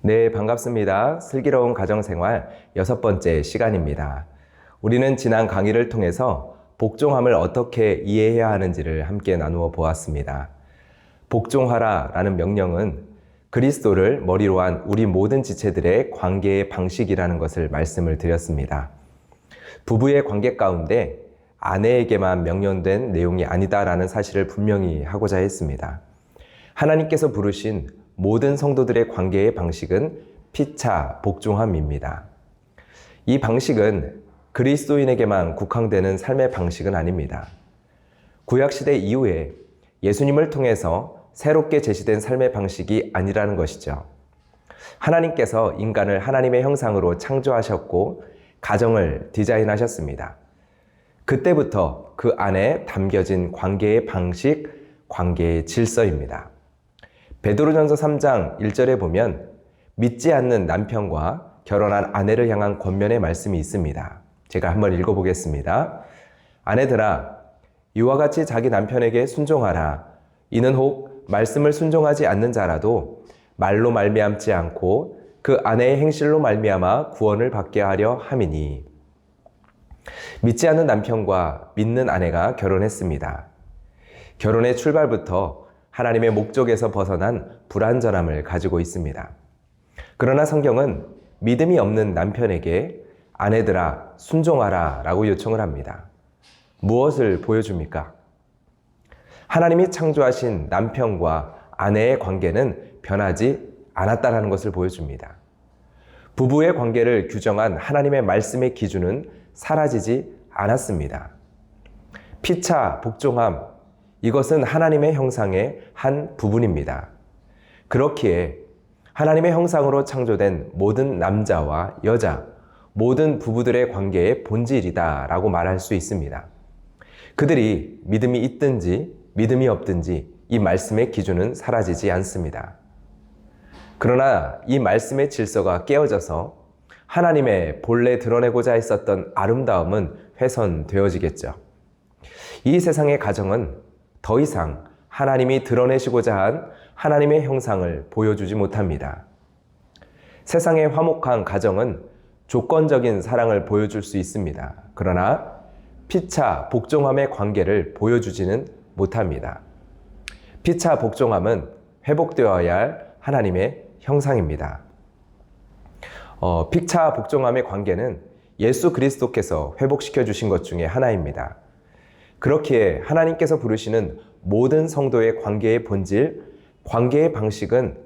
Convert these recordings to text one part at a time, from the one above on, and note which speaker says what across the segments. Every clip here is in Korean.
Speaker 1: 네, 반갑습니다. 슬기로운 가정생활 6번째 시간입니다. 우리는 지난 강의를 통해서 복종함을 어떻게 이해해야 하는지를 함께 나누어 보았습니다. 복종하라 라는 명령은 그리스도를 머리로 한 우리 모든 지체들의 관계의 방식이라는 것을 말씀을 드렸습니다. 부부의 관계 가운데 아내에게만 명령된 내용이 아니다라는 사실을 분명히 하고자 했습니다. 하나님께서 부르신 모든 성도들의 관계의 방식은 피차 복종함입니다. 이 방식은 그리스도인에게만 국한되는 삶의 방식은 아닙니다. 구약시대 이후에 예수님을 통해서 새롭게 제시된 삶의 방식이 아니라는 것이죠. 하나님께서 인간을 하나님의 형상으로 창조하셨고 가정을 디자인하셨습니다. 그때부터 그 안에 담겨진 관계의 방식, 관계의 질서입니다. 베드로전서 3장 1절에 보면 믿지 않는 남편과 결혼한 아내를 향한 권면의 말씀이 있습니다. 제가 한번 읽어보겠습니다. 아내들아, 이와 같이 자기 남편에게 순종하라. 이는 혹 말씀을 순종하지 않는 자라도 말로 말미암지 않고 그 아내의 행실로 말미암아 구원을 받게 하려 함이니. 믿지 않는 남편과 믿는 아내가 결혼했습니다. 결혼의 출발부터 하나님의 목적에서 벗어난 불완전함을 가지고 있습니다. 그러나 성경은 믿음이 없는 남편에게 아내들아 순종하라 라고 요청을 합니다. 무엇을 보여줍니까? 하나님이 창조하신 남편과 아내의 관계는 변하지 않았다는 것을 보여줍니다. 부부의 관계를 규정한 하나님의 말씀의 기준은 사라지지 않았습니다. 피차 복종함, 이것은 하나님의 형상의 한 부분입니다. 그렇기에 하나님의 형상으로 창조된 모든 남자와 여자, 모든 부부들의 관계의 본질이다 라고 말할 수 있습니다. 그들이 믿음이 있든지 믿음이 없든지 이 말씀의 기준은 사라지지 않습니다. 그러나 이 말씀의 질서가 깨어져서 하나님의 본래 드러내고자 했었던 아름다움은 훼손되어지겠죠. 이 세상의 가정은 더 이상 하나님이 드러내시고자 한 하나님의 형상을 보여주지 못합니다. 세상의 화목한 가정은 조건적인 사랑을 보여줄 수 있습니다. 그러나 피차 복종함의 관계를 보여주지는 못합니다. 피차 복종함은 회복되어야 할 하나님의 형상입니다. 피차 복종함의 관계는 예수 그리스도께서 회복시켜 주신 것 중에 하나입니다. 그렇기에 하나님께서 부르시는 모든 성도의 관계의 본질, 관계의 방식은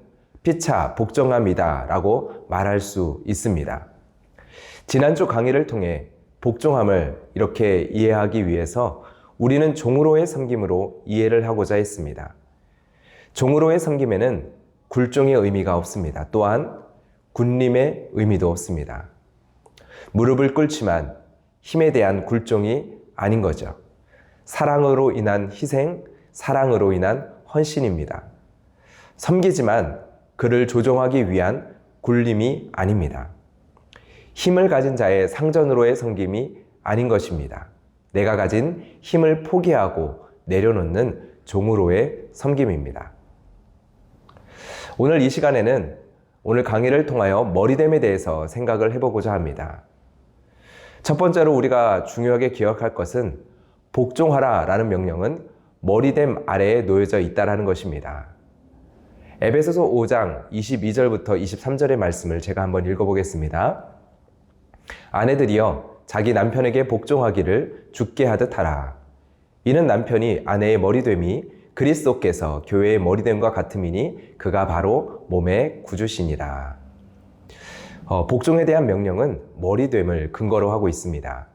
Speaker 1: 피차 복종함이다 라고 말할 수 있습니다. 지난주 강의를 통해 복종함을 이렇게 이해하기 위해서 우리는 종으로의 섬김으로 이해를 하고자 했습니다. 종으로의 섬김에는 굴종의 의미가 없습니다. 또한 군림의 의미도 없습니다. 무릎을 꿇지만 힘에 대한 굴종이 아닌 거죠. 사랑으로 인한 희생, 사랑으로 인한 헌신입니다. 섬기지만 그를 조종하기 위한 굴림이 아닙니다. 힘을 가진 자의 상전으로의 섬김이 아닌 것입니다. 내가 가진 힘을 포기하고 내려놓는 종으로의 섬김입니다. 오늘 이 시간에는 오늘 강의를 통하여 머리됨에 대해서 생각을 해보고자 합니다. 첫 번째로 우리가 중요하게 기억할 것은 복종하라 라는 명령은 머리됨 아래에 놓여져 있다는 것입니다. 에베소서 5장 22절부터 23절의 말씀을 제가 한번 읽어보겠습니다. 아내들이여 자기 남편에게 복종하기를 주께 하듯 하라. 이는 남편이 아내의 머리됨이 그리스도께서 교회의 머리됨과 같음이니 그가 바로 몸의 구주시니라. 복종에 대한 명령은 머리됨을 근거로 하고 있습니다.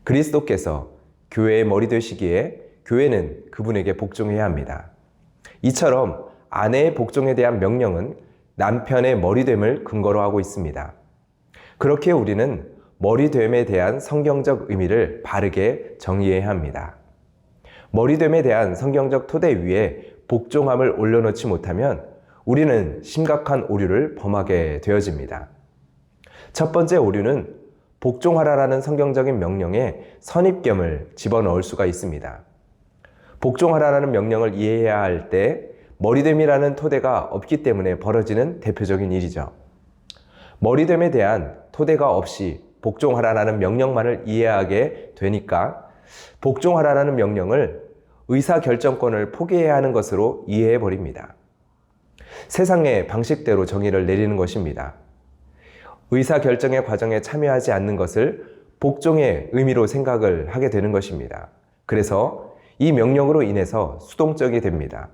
Speaker 1: 그리스도께서 교회의 머리 되시기에 교회는 그분에게 복종해야 합니다. 이처럼 아내의 복종에 대한 명령은 남편의 머리됨을 근거로 하고 있습니다. 그렇게 우리는 머리됨에 대한 성경적 의미를 바르게 정의해야 합니다. 머리됨에 대한 성경적 토대 위에 복종함을 올려놓지 못하면 우리는 심각한 오류를 범하게 되어집니다. 첫 번째 오류는 복종하라라는 성경적인 명령에 선입견을 집어넣을 수가 있습니다. 복종하라라는 명령을 이해해야 할 때 머리됨이라는 토대가 없기 때문에 벌어지는 대표적인 일이죠. 머리됨에 대한 토대가 없이 복종하라는 명령만을 이해하게 되니까 복종하라는 명령을 의사결정권을 포기해야 하는 것으로 이해해 버립니다. 세상의 방식대로 정의를 내리는 것입니다. 의사결정의 과정에 참여하지 않는 것을 복종의 의미로 생각을 하게 되는 것입니다. 그래서 이 명령으로 인해서 수동적이 됩니다.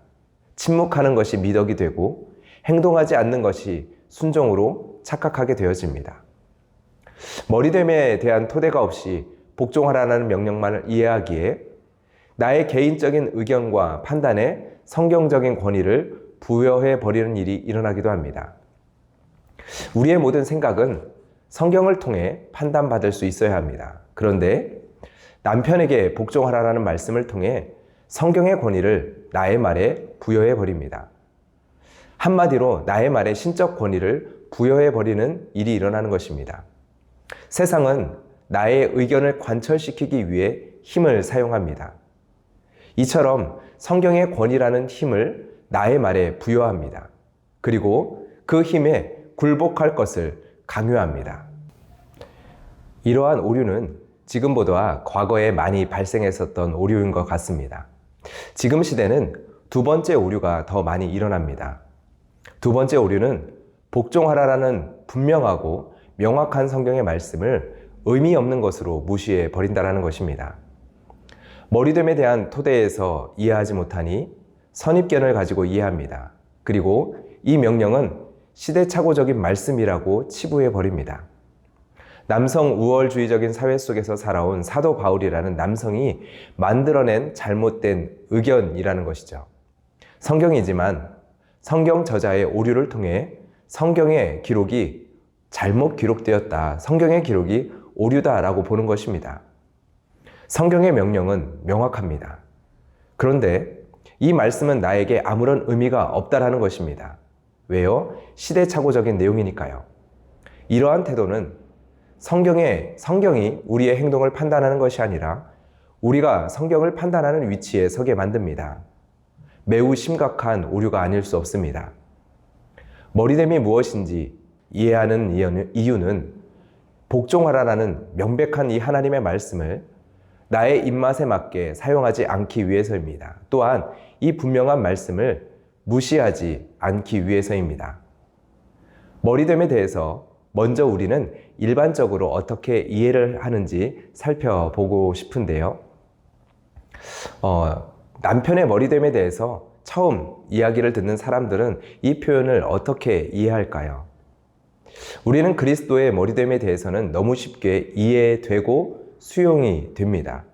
Speaker 1: 침묵하는 것이 미덕이 되고 행동하지 않는 것이 순종으로 착각하게 되어집니다. 머리됨에 대한 토대가 없이 복종하라는 명령만을 이해하기에 나의 개인적인 의견과 판단에 성경적인 권위를 부여해 버리는 일이 일어나기도 합니다. 우리의 모든 생각은 성경을 통해 판단받을 수 있어야 합니다. 그런데 남편에게 복종하라는 말씀을 통해 성경의 권위를 나의 말에 부여해 버립니다. 한마디로 나의 말에 신적 권위를 부여해 버리는 일이 일어나는 것입니다. 세상은 나의 의견을 관철시키기 위해 힘을 사용합니다. 이처럼 성경의 권위라는 힘을 나의 말에 부여합니다. 그리고 그 힘에 굴복할 것을 강요합니다. 이러한 오류는 지금보다 과거에 많이 발생했었던 오류인 것 같습니다. 지금 시대는 두 번째 오류가 더 많이 일어납니다. 두 번째 오류는 복종하라라는 분명하고 명확한 성경의 말씀을 의미 없는 것으로 무시해 버린다는 것입니다. 머리됨에 대한 토대에서 이해하지 못하니 선입견을 가지고 이해합니다. 그리고 이 명령은 시대착오적인 말씀이라고 치부해 버립니다. 남성 우월주의적인 사회 속에서 살아온 사도 바울이라는 남성이 만들어낸 잘못된 의견이라는 것이죠. 성경이지만 성경 저자의 오류를 통해 성경의 기록이 잘못 기록되었다, 성경의 기록이 오류다라고 보는 것입니다. 성경의 명령은 명확합니다. 그런데 이 말씀은 나에게 아무런 의미가 없다라는 것입니다. 왜요? 시대착오적인 내용이니까요. 이러한 태도는 성경이 우리의 행동을 판단하는 것이 아니라 우리가 성경을 판단하는 위치에 서게 만듭니다. 매우 심각한 오류가 아닐 수 없습니다. 머리됨이 무엇인지 이해하는 이유는 복종하라는 명백한 이 하나님의 말씀을 나의 입맛에 맞게 사용하지 않기 위해서입니다. 또한 이 분명한 말씀을 무시하지 않기 위해서입니다. 머리됨에 대해서 먼저 우리는 일반적으로 어떻게 이해를 하는지 살펴보고 싶은데요. 남편의 머리됨에 대해서 처음 이야기를 듣는 사람들은 이 표현을 어떻게 이해할까요? 우리는 그리스도의 머리됨에 대해서는 너무 쉽게 이해되고 수용이 됩니다.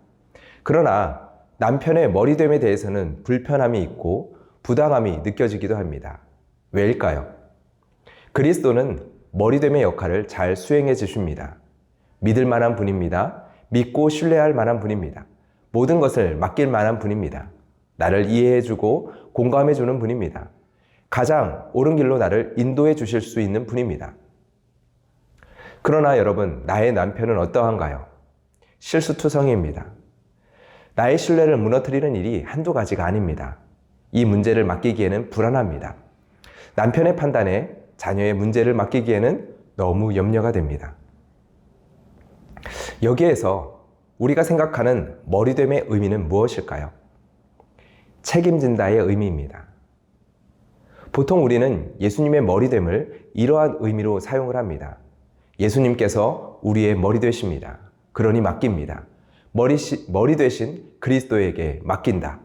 Speaker 1: 그러나 남편의 머리됨에 대해서는 불편함이 있고 부당함이 느껴지기도 합니다. 왜일까요? 그리스도는 머리됨의 역할을 잘 수행해 주십니다. 믿을 만한 분입니다. 믿고 신뢰할 만한 분입니다. 모든 것을 맡길 만한 분입니다. 나를 이해해 주고 공감해 주는 분입니다. 가장 옳은 길로 나를 인도해 주실 수 있는 분입니다. 그러나 여러분, 나의 남편은 어떠한가요? 실수투성이입니다. 나의 신뢰를 무너뜨리는 일이 한두 가지가 아닙니다. 이 문제를 맡기기에는 불안합니다. 남편의 판단에 자녀의 문제를 맡기기에는 너무 염려가 됩니다. 여기에서 우리가 생각하는 머리됨의 의미는 무엇일까요? 책임진다의 의미입니다. 보통 우리는 예수님의 머리됨을 이러한 의미로 사용을 합니다. 예수님께서 우리의 머리 되십니다. 그러니 맡깁니다. 머리 되신 그리스도에게 맡긴다.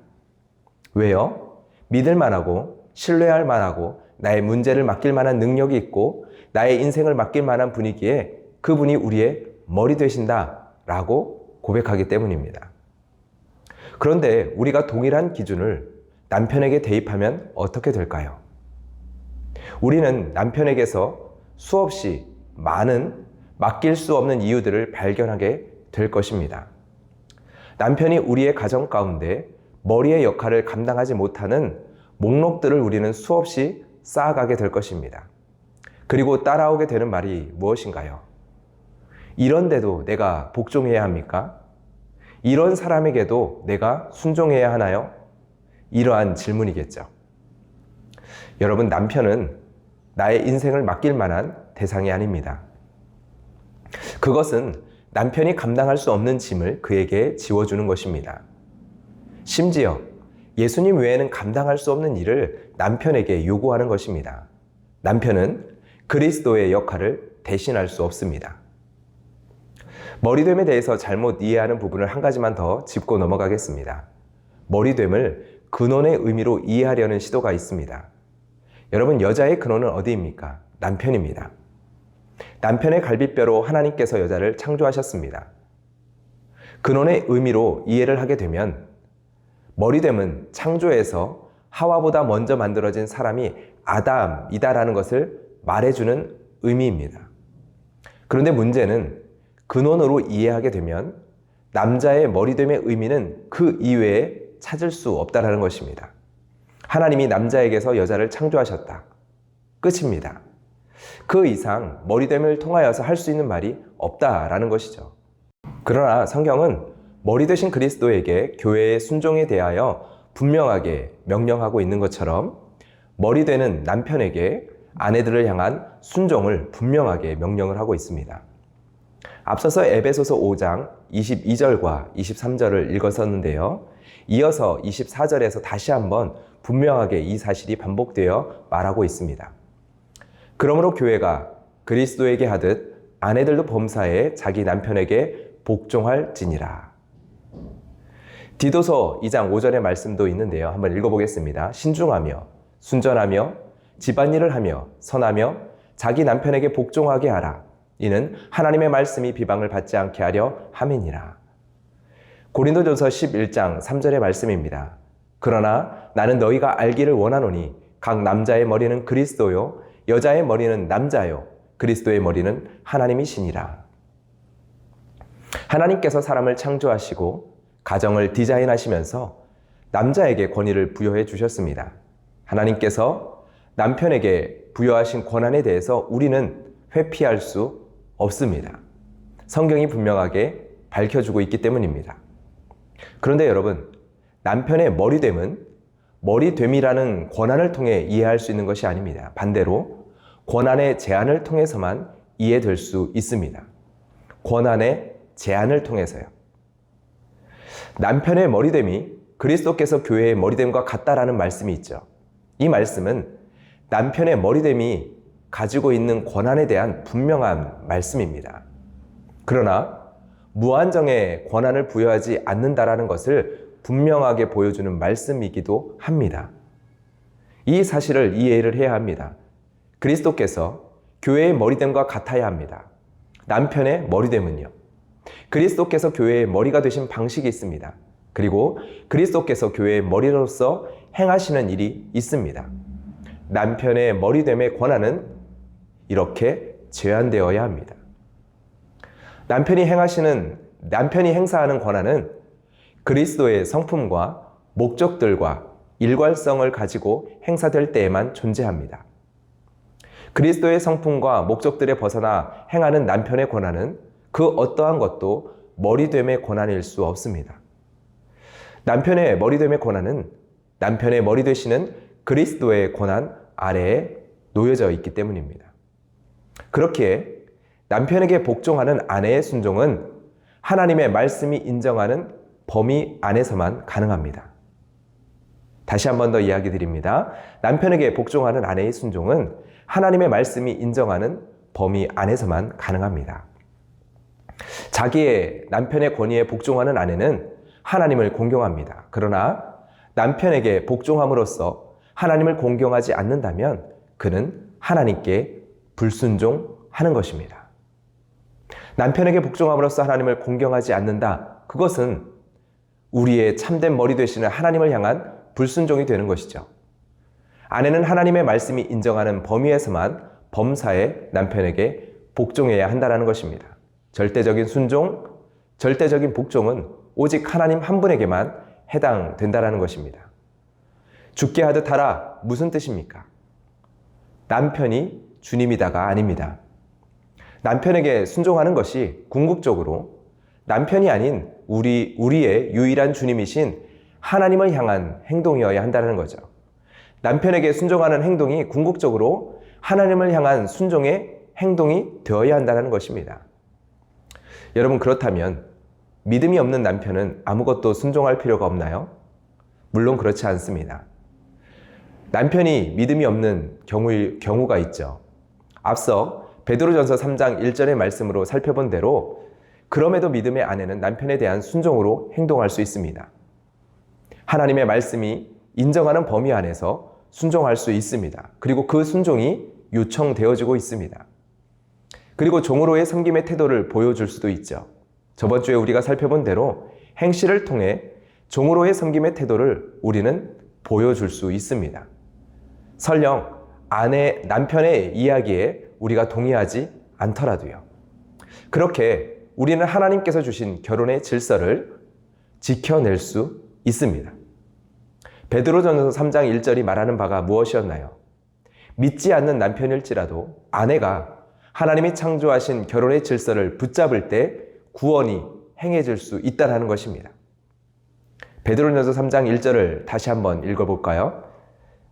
Speaker 1: 왜요? 믿을 만하고 신뢰할 만하고 나의 문제를 맡길 만한 능력이 있고 나의 인생을 맡길 만한 분이기에 그분이 우리의 머리 되신다라고 고백하기 때문입니다. 그런데 우리가 동일한 기준을 남편에게 대입하면 어떻게 될까요? 우리는 남편에게서 수없이 많은 맡길 수 없는 이유들을 발견하게 될 것입니다. 남편이 우리의 가정 가운데 머리의 역할을 감당하지 못하는 목록들을 우리는 수없이 쌓아가게 될 것입니다. 그리고 따라오게 되는 말이 무엇인가요? 이런데도 내가 복종해야 합니까? 이런 사람에게도 내가 순종해야 하나요? 이러한 질문이겠죠. 여러분, 남편은 나의 인생을 맡길 만한 대상이 아닙니다. 그것은 남편이 감당할 수 없는 짐을 그에게 지워주는 것입니다. 심지어 예수님 외에는 감당할 수 없는 일을 남편에게 요구하는 것입니다. 남편은 그리스도의 역할을 대신할 수 없습니다. 머리됨에 대해서 잘못 이해하는 부분을 한 가지만 더 짚고 넘어가겠습니다. 머리됨을 근원의 의미로 이해하려는 시도가 있습니다. 여러분, 여자의 근원은 어디입니까? 남편입니다. 남편의 갈비뼈로 하나님께서 여자를 창조하셨습니다. 근원의 의미로 이해를 하게 되면 머리됨은 창조에서 하와보다 먼저 만들어진 사람이 아담이다라는 것을 말해주는 의미입니다. 그런데 문제는 근원으로 이해하게 되면 남자의 머리됨의 의미는 그 이외에 찾을 수 없다라는 것입니다. 하나님이 남자에게서 여자를 창조하셨다. 끝입니다. 그 이상 머리됨을 통하여서 할 수 있는 말이 없다라는 것이죠. 그러나 성경은 머리 되신 그리스도에게 교회의 순종에 대하여 분명하게 명령하고 있는 것처럼 머리 되는 남편에게 아내들을 향한 순종을 분명하게 명령을 하고 있습니다. 앞서서 에베소서 5장 22절과 23절을 읽었었는데요. 이어서 24절에서 다시 한번 분명하게 이 사실이 반복되어 말하고 있습니다. 그러므로 교회가 그리스도에게 하듯 아내들도 범사에 자기 남편에게 복종할지니라. 디도서 2장 5절의 말씀도 있는데요. 한번 읽어보겠습니다. 신중하며 순전하며 집안일을 하며 선하며 자기 남편에게 복종하게 하라. 이는 하나님의 말씀이 비방을 받지 않게 하려 함이니라. 고린도전서 11장 3절의 말씀입니다. 그러나 나는 너희가 알기를 원하노니 각 남자의 머리는 그리스도요 여자의 머리는 남자요 그리스도의 머리는 하나님이시니라. 하나님께서 사람을 창조하시고 가정을 디자인하시면서 남자에게 권위를 부여해 주셨습니다. 하나님께서 남편에게 부여하신 권한에 대해서 우리는 회피할 수 없습니다. 성경이 분명하게 밝혀주고 있기 때문입니다. 그런데 여러분, 남편의 머리됨은 머리됨이라는 권한을 통해 이해할 수 있는 것이 아닙니다. 반대로 권한의 제한을 통해서만 이해될 수 있습니다. 권한의 제한을 통해서요. 남편의 머리됨이 그리스도께서 교회의 머리됨과 같다라는 말씀이 있죠. 이 말씀은 남편의 머리됨이 가지고 있는 권한에 대한 분명한 말씀입니다. 그러나 무한정의 권한을 부여하지 않는다라는 것을 분명하게 보여주는 말씀이기도 합니다. 이 사실을 이해를 해야 합니다. 그리스도께서 교회의 머리됨과 같아야 합니다. 남편의 머리됨은요. 그리스도께서 교회의 머리가 되신 방식이 있습니다. 그리고 그리스도께서 교회의 머리로서 행하시는 일이 있습니다. 남편의 머리됨의 권한은 이렇게 제한되어야 합니다. 남편이 행사하는 권한은 그리스도의 성품과 목적들과 일괄성을 가지고 행사될 때에만 존재합니다. 그리스도의 성품과 목적들에 벗어나 행하는 남편의 권한은 그 어떠한 것도 머리됨의 권한일 수 없습니다. 남편의 머리됨의 권한은 남편의 머리 되시는 그리스도의 권한 아래에 놓여져 있기 때문입니다. 그렇기에 남편에게 복종하는 아내의 순종은 하나님의 말씀이 인정하는 범위 안에서만 가능합니다. 다시 한 번 더 이야기 드립니다. 남편에게 복종하는 아내의 순종은 하나님의 말씀이 인정하는 범위 안에서만 가능합니다. 자기의 남편의 권위에 복종하는 아내는 하나님을 공경합니다. 그러나 남편에게 복종함으로써 하나님을 공경하지 않는다면 그는 하나님께 불순종하는 것입니다. 남편에게 복종함으로써 하나님을 공경하지 않는다. 그것은 우리의 참된 머리 되시는 하나님을 향한 불순종이 되는 것이죠. 아내는 하나님의 말씀이 인정하는 범위에서만 범사의 남편에게 복종해야 한다는 것입니다. 절대적인 순종, 절대적인 복종은 오직 하나님 한 분에게만 해당된다는 것입니다. 죽게 하듯 하라, 무슨 뜻입니까? 남편이 주님이다가 아닙니다. 남편에게 순종하는 것이 궁극적으로 남편이 아닌 우리의 유일한 주님이신 하나님을 향한 행동이어야 한다는 거죠. 남편에게 순종하는 행동이 궁극적으로 하나님을 향한 순종의 행동이 되어야 한다는 것입니다. 여러분, 그렇다면 믿음이 없는 남편은 아무것도 순종할 필요가 없나요? 물론 그렇지 않습니다. 남편이 믿음이 없는 경우가 있죠. 앞서 베드로전서 3장 1절의 말씀으로 살펴본 대로 그럼에도 믿음의 아내는 남편에 대한 순종으로 행동할 수 있습니다. 하나님의 말씀이 인정하는 범위 안에서 순종할 수 있습니다. 그리고 그 순종이 요청되어지고 있습니다. 그리고 종으로의 섬김의 태도를 보여줄 수도 있죠. 저번 주에 우리가 살펴본 대로 행실을 통해 종으로의 섬김의 태도를 우리는 보여줄 수 있습니다. 설령 남편의 이야기에 우리가 동의하지 않더라도요. 그렇게 우리는 하나님께서 주신 결혼의 질서를 지켜낼 수 있습니다. 베드로전서 3장 1절이 말하는 바가 무엇이었나요? 믿지 않는 남편일지라도 아내가 하나님이 창조하신 결혼의 질서를 붙잡을 때 구원이 행해질 수 있다는 것입니다. 베드로전서 3장 1절을 다시 한번 읽어볼까요?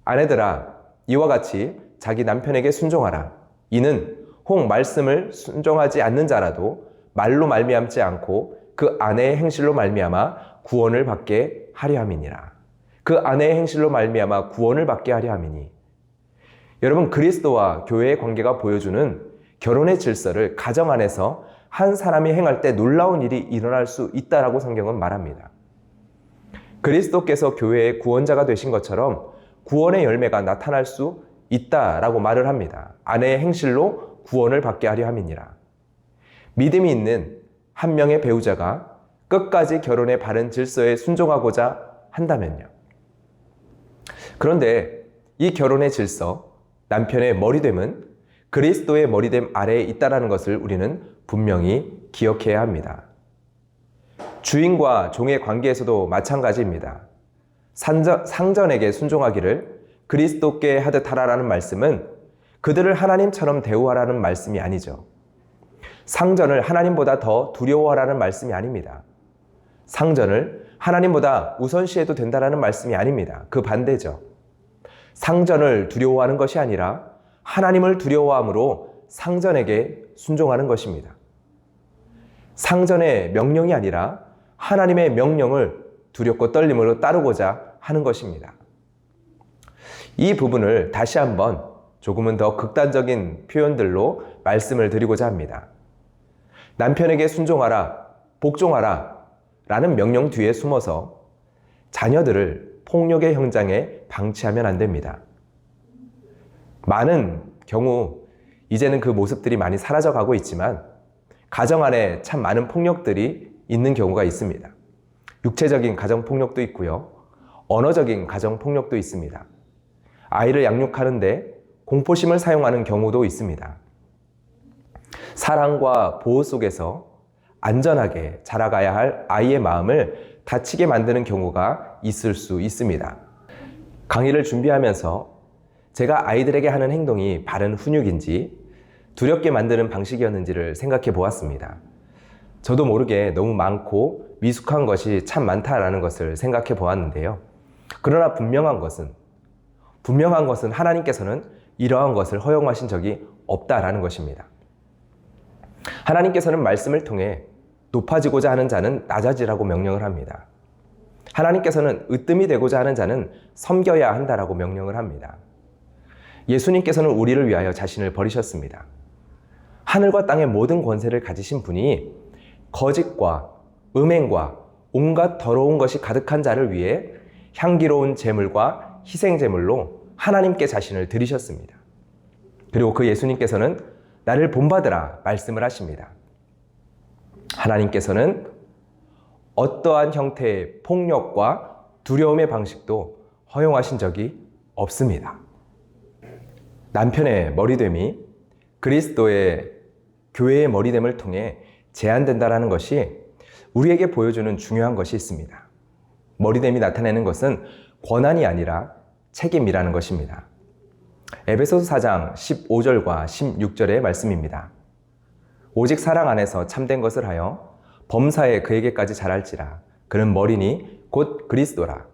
Speaker 1: 아내들아, 이와 같이 자기 남편에게 순종하라. 이는 혹 말씀을 순종하지 않는 자라도 말로 말미암지 않고 그 아내의 행실로 말미암아 구원을 받게 하려 함이니라. 그 아내의 행실로 말미암아 구원을 받게 하려 함이니. 여러분, 그리스도와 교회의 관계가 보여주는 결혼의 질서를 가정 안에서 한 사람이 행할 때 놀라운 일이 일어날 수 있다라고 성경은 말합니다. 그리스도께서 교회의 구원자가 되신 것처럼 구원의 열매가 나타날 수 있다라고 말을 합니다. 아내의 행실로 구원을 받게 하려 함이니라. 믿음이 있는 한 명의 배우자가 끝까지 결혼의 바른 질서에 순종하고자 한다면요. 그런데 이 결혼의 질서, 남편의 머리됨은 그리스도의 머리됨 아래에 있다는 것을 우리는 분명히 기억해야 합니다. 주인과 종의 관계에서도 마찬가지입니다. 상전에게 순종하기를 그리스도께 하듯 하라라는 말씀은 그들을 하나님처럼 대우하라는 말씀이 아니죠. 상전을 하나님보다 더 두려워하라는 말씀이 아닙니다. 상전을 하나님보다 우선시해도 된다는 말씀이 아닙니다. 그 반대죠. 상전을 두려워하는 것이 아니라 하나님을 두려워함으로 상전에게 순종하는 것입니다. 상전의 명령이 아니라 하나님의 명령을 두렵고 떨림으로 따르고자 하는 것입니다. 이 부분을 다시 한번 조금은 더 극단적인 표현들로 말씀을 드리고자 합니다. 남편에게 순종하라, 복종하라 라는 명령 뒤에 숨어서 자녀들을 폭력의 현장에 방치하면 안 됩니다. 많은 경우 이제는 그 모습들이 많이 사라져가고 있지만 가정 안에 참 많은 폭력들이 있는 경우가 있습니다. 육체적인 가정폭력도 있고요. 언어적인 가정폭력도 있습니다. 아이를 양육하는데 공포심을 사용하는 경우도 있습니다. 사랑과 보호 속에서 안전하게 자라가야 할 아이의 마음을 다치게 만드는 경우가 있을 수 있습니다. 강의를 준비하면서 제가 아이들에게 하는 행동이 바른 훈육인지 두렵게 만드는 방식이었는지를 생각해 보았습니다. 저도 모르게 너무 많고 미숙한 것이 참 많다라는 것을 생각해 보았는데요. 그러나 분명한 것은 하나님께서는 이러한 것을 허용하신 적이 없다라는 것입니다. 하나님께서는 말씀을 통해 높아지고자 하는 자는 낮아지라고 명령을 합니다. 하나님께서는 으뜸이 되고자 하는 자는 섬겨야 한다라고 명령을 합니다. 예수님께서는 우리를 위하여 자신을 버리셨습니다. 하늘과 땅의 모든 권세를 가지신 분이 거짓과 음행과 온갖 더러운 것이 가득한 자를 위해 향기로운 제물과 희생제물로 하나님께 자신을 드리셨습니다. 그리고 그 예수님께서는 나를 본받으라 말씀을 하십니다. 하나님께서는 어떠한 형태의 폭력과 두려움의 방식도 허용하신 적이 없습니다. 남편의 머리됨이 그리스도의 교회의 머리됨을 통해 제한된다는 것이 우리에게 보여주는 중요한 것이 있습니다. 머리됨이 나타내는 것은 권한이 아니라 책임이라는 것입니다. 에베소서 4장 15절과 16절의 말씀입니다. 오직 사랑 안에서 참된 것을 하여 범사에 그에게까지 자랄지라. 그는 머리니 곧 그리스도라.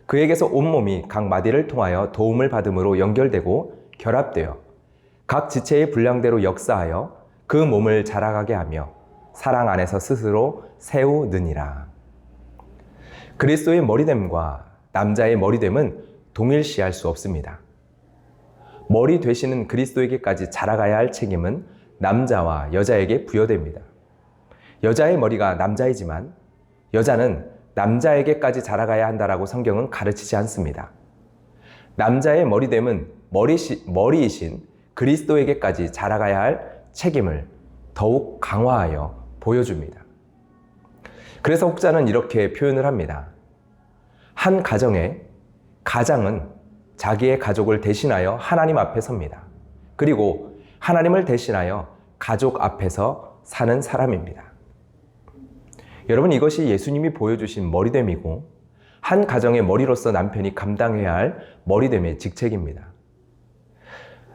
Speaker 1: 그에게서 온몸이 각 마디를 통하여 도움을 받음으로 연결되고 결합되어 각 지체의 분량대로 역사하여 그 몸을 자라가게 하며 사랑 안에서 스스로 세우느니라. 그리스도의 머리됨과 남자의 머리됨은 동일시할 수 없습니다. 머리 되시는 그리스도에게까지 자라가야 할 책임은 남자와 여자에게 부여됩니다. 여자의 머리가 남자이지만 여자는 남자에게까지 자라가야 한다라고 성경은 가르치지 않습니다. 남자의 머리됨은 머리이신 그리스도에게까지 자라가야 할 책임을 더욱 강화하여 보여줍니다. 그래서 혹자는 이렇게 표현을 합니다. 한 가정의 가장은 자기의 가족을 대신하여 하나님 앞에 섭니다. 그리고 하나님을 대신하여 가족 앞에서 사는 사람입니다. 여러분, 이것이 예수님이 보여주신 머리됨이고 한 가정의 머리로서 남편이 감당해야 할 머리됨의 직책입니다.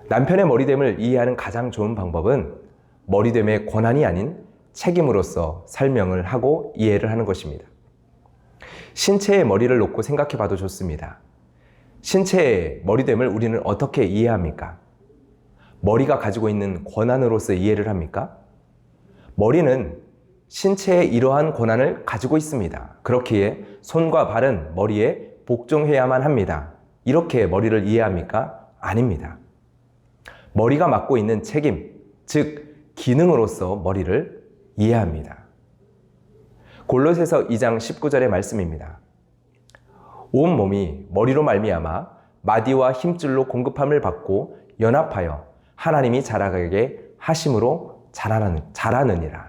Speaker 1: 남편의 머리됨을 이해하는 가장 좋은 방법은 머리됨의 권한이 아닌 책임으로서 설명을 하고 이해를 하는 것입니다. 신체의 머리를 놓고 생각해 봐도 좋습니다. 신체의 머리됨을 우리는 어떻게 이해합니까? 머리가 가지고 있는 권한으로서 이해를 합니까? 머리는 신체의 이러한 권한을 가지고 있습니다. 그렇기에 손과 발은 머리에 복종해야만 합니다. 이렇게 머리를 이해합니까? 아닙니다. 머리가 맡고 있는 책임, 즉 기능으로서 머리를 이해합니다. 골로새서 2장 19절의 말씀입니다. 온 몸이 머리로 말미암아 마디와 힘줄로 공급함을 받고 연합하여 하나님이 자라가게 하심으로 자라느니라.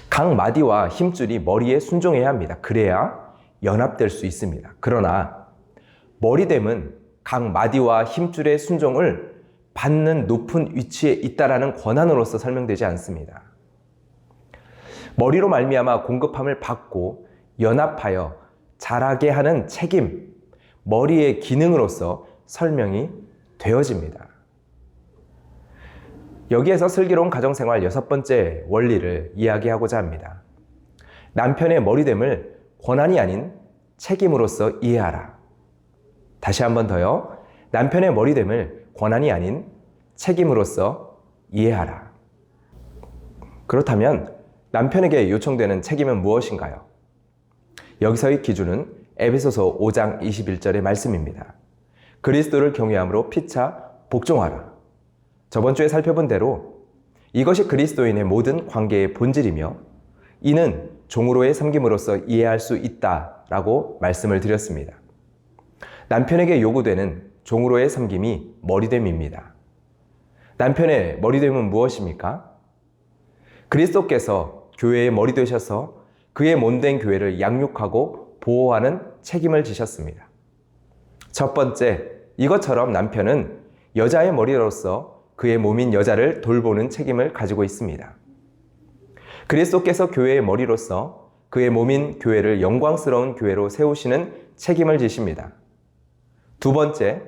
Speaker 1: 각 마디와 힘줄이 머리에 순종해야 합니다. 그래야 연합될 수 있습니다. 그러나 머리됨은 각 마디와 힘줄의 순종을 받는 높은 위치에 있다라는 권한으로서 설명되지 않습니다. 머리로 말미암아 공급함을 받고 연합하여 자라게 하는 책임, 머리의 기능으로서 설명이 되어집니다. 여기에서 슬기로운 가정생활 6번째 원리를 이야기하고자 합니다. 남편의 머리됨을 권한이 아닌 책임으로서 이해하라. 다시 한 번 더요. 남편의 머리됨을 권한이 아닌 책임으로서 이해하라. 그렇다면 남편에게 요청되는 책임은 무엇인가요? 여기서의 기준은 에베소서 5장 21절의 말씀입니다. 그리스도를 경외함으로 피차 복종하라. 저번 주에 살펴본 대로 이것이 그리스도인의 모든 관계의 본질이며 이는 종으로의 섬김으로써 이해할 수 있다라고 말씀을 드렸습니다. 남편에게 요구되는 종으로의 섬김이 머리됨입니다. 남편의 머리됨은 무엇입니까? 그리스도께서 교회의 머리 되셔서 그의 몸된 교회를 양육하고 보호하는 책임을 지셨습니다. 첫 번째, 이것처럼 남편은 여자의 머리로서 그의 몸인 여자를 돌보는 책임을 가지고 있습니다. 그리스도께서 교회의 머리로서 그의 몸인 교회를 영광스러운 교회로 세우시는 책임을 지십니다. 두 번째,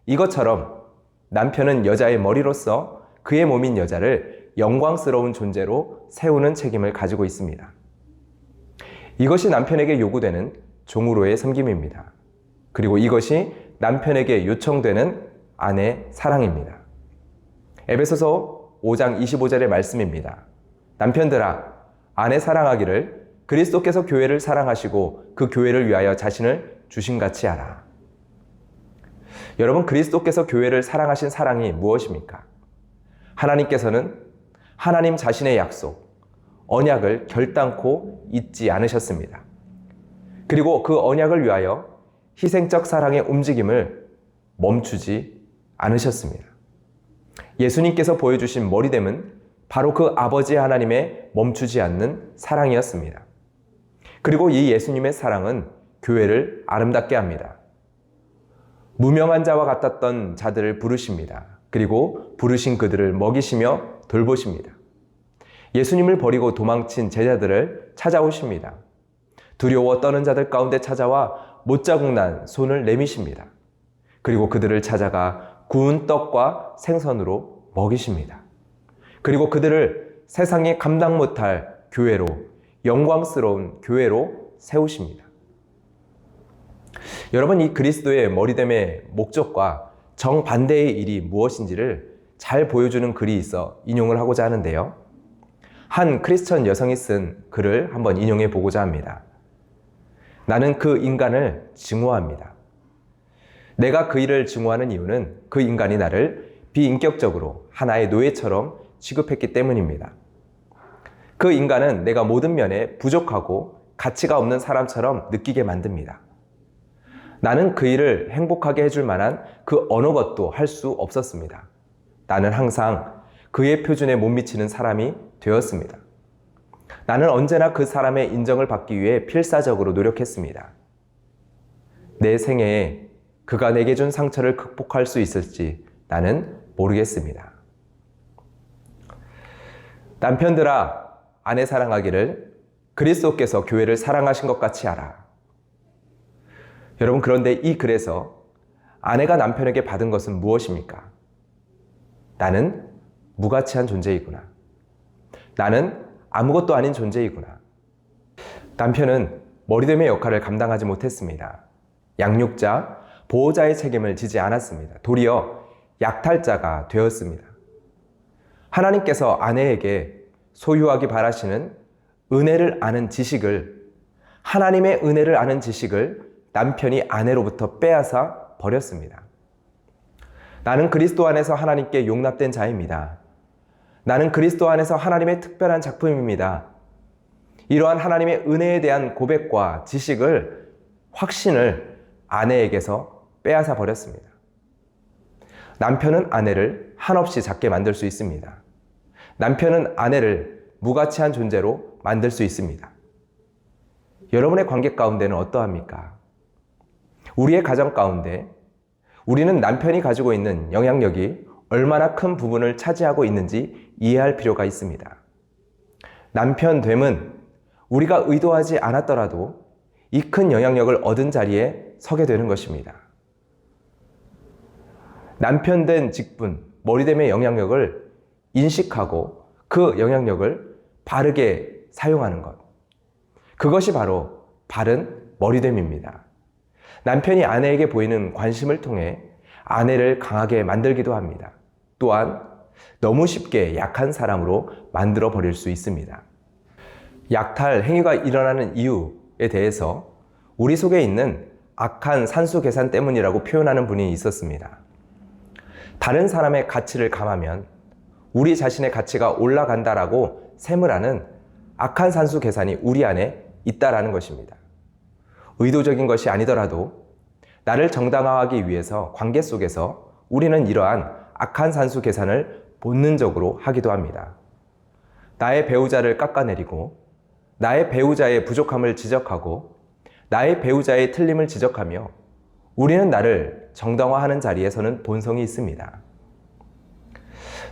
Speaker 1: 이것처럼 남편은 여자의 머리로서 그의 몸인 여자를 영광스러운 존재로 세우는 책임을 가지고 있습니다. 이것이 남편에게 요구되는 종으로의 섬김입니다. 그리고 이것이 남편에게 요청되는 아내 사랑입니다. 에베소서 5장 25절의 말씀입니다. 남편들아, 아내 사랑하기를 그리스도께서 교회를 사랑하시고 그 교회를 위하여 자신을 주심같이 하라. 여러분, 그리스도께서 교회를 사랑하신 사랑이 무엇입니까? 하나님께서는 하나님 자신의 약속, 언약을 결단코 잊지 않으셨습니다. 그리고 그 언약을 위하여 희생적 사랑의 움직임을 멈추지 않으셨습니다. 예수님께서 보여주신 머리됨은 바로 그 아버지 하나님의 멈추지 않는 사랑이었습니다. 그리고 이 예수님의 사랑은 교회를 아름답게 합니다. 무명한 자와 같았던 자들을 부르십니다. 그리고 부르신 그들을 먹이시며 돌보십니다. 예수님을 버리고 도망친 제자들을 찾아오십니다. 두려워 떠는 자들 가운데 찾아와 못자국 난 손을 내미십니다. 그리고 그들을 찾아가 구운 떡과 생선으로 먹이십니다. 그리고 그들을 세상이 감당 못할 교회로, 영광스러운 교회로 세우십니다. 여러분, 이 그리스도의 머리됨의 목적과 정반대의 일이 무엇인지를 잘 보여주는 글이 있어 인용을 하고자 하는데요. 한 크리스천 여성이 쓴 글을 한번 인용해 보고자 합니다. 나는 그 인간을 증오합니다. 내가 그 일을 증오하는 이유는 그 인간이 나를 비인격적으로 하나의 노예처럼 취급했기 때문입니다. 그 인간은 내가 모든 면에 부족하고 가치가 없는 사람처럼 느끼게 만듭니다. 나는 그 일을 행복하게 해줄 만한 그 어느 것도 할 수 없었습니다. 나는 항상 그의 표준에 못 미치는 사람이 되었습니다. 나는 언제나 그 사람의 인정을 받기 위해 필사적으로 노력했습니다. 내 생애에 그가 내게 준 상처를 극복할 수 있을지 나는 모르겠습니다. 남편들아, 아내 사랑하기를 그리스도께서 교회를 사랑하신 것 같이 하라. 여러분, 그런데 이 글에서 아내가 남편에게 받은 것은 무엇입니까? 나는 무가치한 존재이구나. 나는 아무것도 아닌 존재이구나. 남편은 머리됨의 역할을 감당하지 못했습니다. 양육자, 보호자의 책임을 지지 않았습니다. 도리어 약탈자가 되었습니다. 하나님께서 아내에게 소유하기 바라시는 은혜를 아는 지식을, 하나님의 은혜를 아는 지식을 남편이 아내로부터 빼앗아 버렸습니다. 나는 그리스도 안에서 하나님께 용납된 자입니다. 나는 그리스도 안에서 하나님의 특별한 작품입니다. 이러한 하나님의 은혜에 대한 고백과 지식을, 확신을 아내에게서 빼앗아 버렸습니다. 남편은 아내를 한없이 작게 만들 수 있습니다. 남편은 아내를 무가치한 존재로 만들 수 있습니다. 여러분의 관계 가운데는 어떠합니까? 우리의 가정 가운데 우리는 남편이 가지고 있는 영향력이 얼마나 큰 부분을 차지하고 있는지 이해할 필요가 있습니다. 남편됨은 우리가 의도하지 않았더라도 이 큰 영향력을 얻은 자리에 서게 되는 것입니다. 남편된 직분, 머리됨의 영향력을 인식하고 그 영향력을 바르게 사용하는 것. 그것이 바로 바른 머리됨입니다. 남편이 아내에게 보이는 관심을 통해 아내를 강하게 만들기도 합니다. 또한 너무 쉽게 약한 사람으로 만들어 버릴 수 있습니다. 약탈 행위가 일어나는 이유에 대해서 우리 속에 있는 악한 산수 계산 때문이라고 표현하는 분이 있었습니다. 다른 사람의 가치를 감하면 우리 자신의 가치가 올라간다라고 셈을 하는 악한 산수 계산이 우리 안에 있다라는 것입니다. 의도적인 것이 아니더라도 나를 정당화하기 위해서 관계 속에서 우리는 이러한 악한 산수 계산을 본능적으로 하기도 합니다. 나의 배우자를 깎아내리고 나의 배우자의 부족함을 지적하고 나의 배우자의 틀림을 지적하며 우리는 나를 정당화하는 자리에 서는 본성이 있습니다.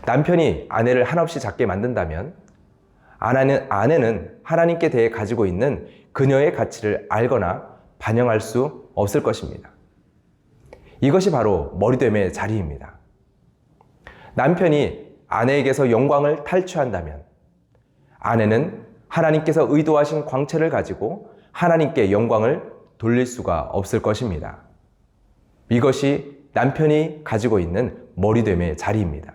Speaker 1: 남편이 아내를 한없이 작게 만든다면 아내는 하나님께 대해 가지고 있는 그녀의 가치를 알거나 반영할 수 없을 것입니다. 이것이 바로 머리됨의 자리입니다. 남편이 아내에게서 영광을 탈취한다면 아내는 하나님께서 의도하신 광채를 가지고 하나님께 영광을 돌릴 수가 없을 것입니다. 이것이 남편이 가지고 있는 머리됨의 자리입니다.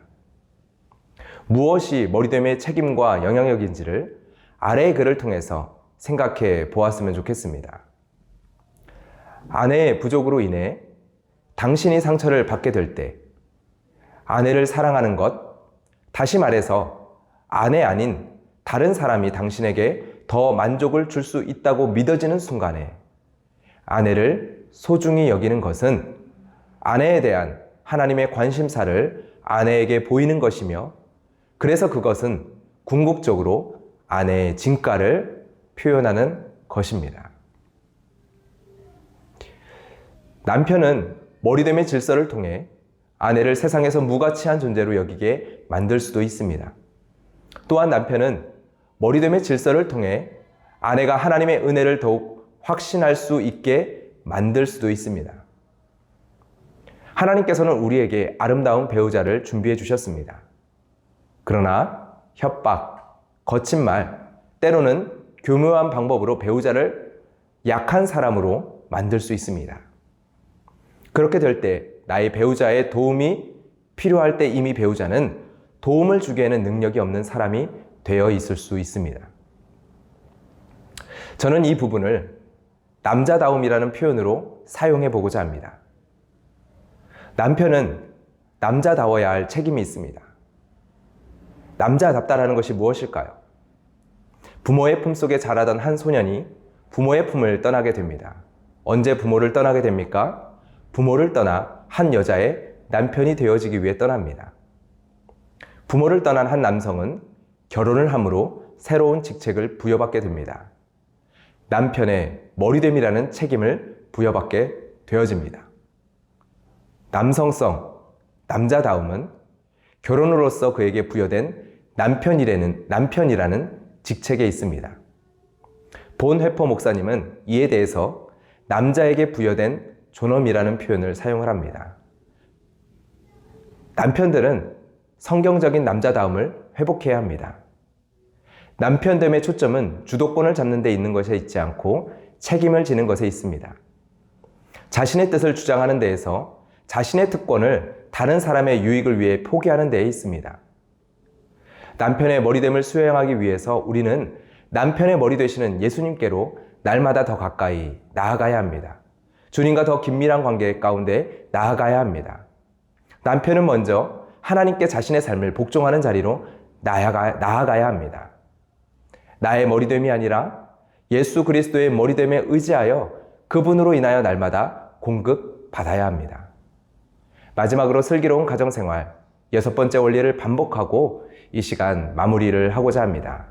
Speaker 1: 무엇이 머리됨의 책임과 영향력인지를 아래의 글을 통해서 생각해 보았으면 좋겠습니다. 아내의 부족으로 인해 당신이 상처를 받게 될 때 아내를 사랑하는 것, 다시 말해서 아내 아닌 다른 사람이 당신에게 더 만족을 줄 수 있다고 믿어지는 순간에 아내를 소중히 여기는 것은 아내에 대한 하나님의 관심사를 아내에게 보이는 것이며 그래서 그것은 궁극적으로 아내의 진가를 표현하는 것입니다. 남편은 머리됨의 질서를 통해 아내를 세상에서 무가치한 존재로 여기게 만들 수도 있습니다. 또한 남편은 머리됨의 질서를 통해 아내가 하나님의 은혜를 더욱 확신할 수 있게 만들 수도 있습니다. 하나님께서는 우리에게 아름다운 배우자를 준비해 주셨습니다. 그러나 협박, 거친 말, 때로는 교묘한 방법으로 배우자를 약한 사람으로 만들 수 있습니다. 그렇게 될 때 나의 배우자의 도움이 필요할 때 이미 배우자는 도움을 주기에는 능력이 없는 사람이 되어 있을 수 있습니다. 저는 이 부분을 남자다움이라는 표현으로 사용해 보고자 합니다. 남편은 남자다워야 할 책임이 있습니다. 남자답다라는 것이 무엇일까요? 부모의 품속에 자라던 한 소년이 부모의 품을 떠나게 됩니다. 언제 부모를 떠나게 됩니까? 부모를 떠나 한 여자의 남편이 되어지기 위해 떠납니다. 부모를 떠난 한 남성은 결혼을 함으로 새로운 직책을 부여받게 됩니다. 남편의 머리됨이라는 책임을 부여받게 되어집니다. 남성성, 남자다움은 결혼으로서 그에게 부여된 남편이라는 직책에 있습니다. 본 회포 목사님은 이에 대해서 남자에게 부여된 존엄이라는 표현을 사용을 합니다. 남편들은 성경적인 남자다움을 회복해야 합니다. 남편됨의 초점은 주도권을 잡는 데 있는 것에 있지 않고 책임을 지는 것에 있습니다. 자신의 뜻을 주장하는 데에서 자신의 특권을 다른 사람의 유익을 위해 포기하는 데에 있습니다. 남편의 머리됨을 수행하기 위해서 우리는 남편의 머리 되시는 예수님께로 날마다 더 가까이 나아가야 합니다. 주님과 더 긴밀한 관계 가운데 나아가야 합니다. 남편은 먼저 하나님께 자신의 삶을 복종하는 자리로 나아가야 합니다. 나의 머리됨이 아니라 예수 그리스도의 머리됨에 의지하여 그분으로 인하여 날마다 공급받아야 합니다. 마지막으로 슬기로운 가정생활 6번째 원리를 반복하고 이 시간 마무리를 하고자 합니다.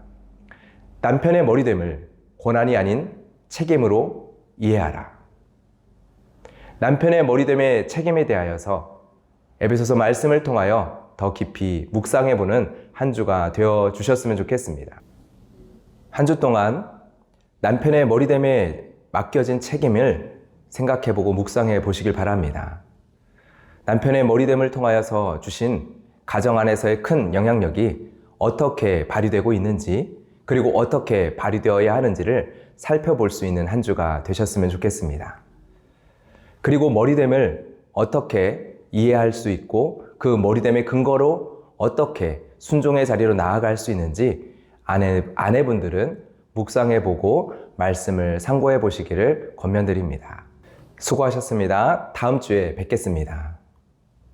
Speaker 1: 남편의 머리됨을 고난이 아닌 책임으로 이해하라. 남편의 머리됨의 책임에 대하여서 에베소서 말씀을 통하여 더 깊이 묵상해보는 한 주가 되어 주셨으면 좋겠습니다. 한 주 동안 남편의 머리됨에 맡겨진 책임을 생각해보고 묵상해 보시길 바랍니다. 남편의 머리됨을 통하여서 주신 가정 안에서의 큰 영향력이 어떻게 발휘되고 있는지, 그리고 어떻게 발휘되어야 하는지를 살펴볼 수 있는 한 주가 되셨으면 좋겠습니다. 그리고 머리됨을 어떻게 이해할 수 있고 그 머리됨의 근거로 어떻게 순종의 자리로 나아갈 수 있는지 아내분들은 묵상해보고 말씀을 상고해 보시기를 권면드립니다. 수고하셨습니다. 다음 주에 뵙겠습니다.